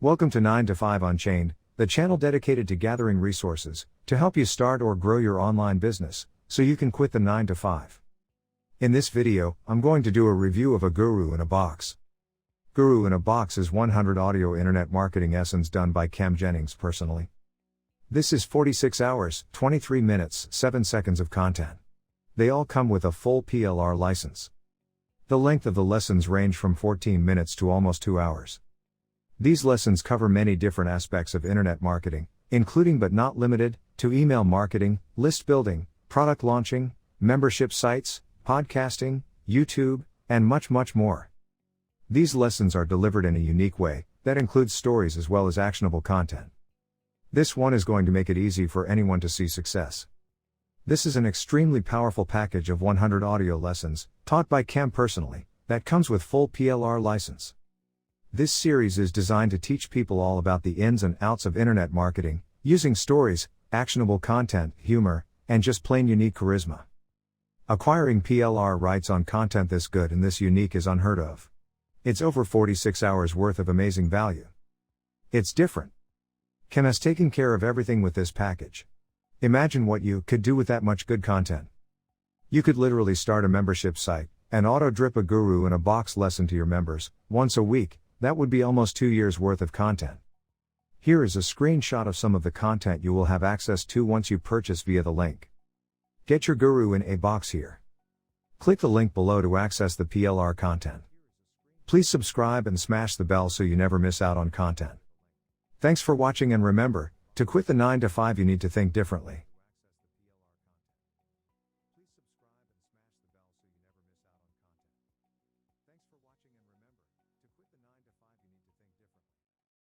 Welcome to 9 to 5 Unchained, the channel dedicated to gathering resources to help you start or grow your online business, so you can quit the 9 to 5. In this video, I'm going to do a review of a Guru in a Box. Guru in a Box is 100 audio internet marketing essence done by Kam Jennings personally. This is 46 hours, 23 minutes, 7 seconds of content. They all come with a full PLR license. The length of the lessons range from 14 minutes to almost 2 hours. These lessons cover many different aspects of internet marketing, including but not limited to email marketing, list building, product launching, membership sites, podcasting, YouTube, and much more. These lessons are delivered in a unique way that includes stories as well as actionable content. This one is going to make it easy for anyone to see success. This is an extremely powerful package of 100 audio lessons, taught by Kam personally, that comes with full PLR license. This series is designed to teach people all about the ins and outs of internet marketing, using stories, actionable content, humor, and just plain unique charisma. Acquiring PLR rights on content this good and this unique is unheard of. It's over 46 hours worth of amazing value. It's different. Kam has taken care of everything with this package. Imagine what you could do with that much good content. You could literally start a membership site and auto-drip a Guru in a Box lesson to your members once a week. That would be almost 2 years worth of content. Here is a screenshot of some of the content you will have access to once you purchase via the link. Get your Guru in a Box here. Click the link below to access the PLR content. Please subscribe and smash the bell so you never miss out on content. Thanks for watching, and remember, to quit the 9 to 5 you need to think differently.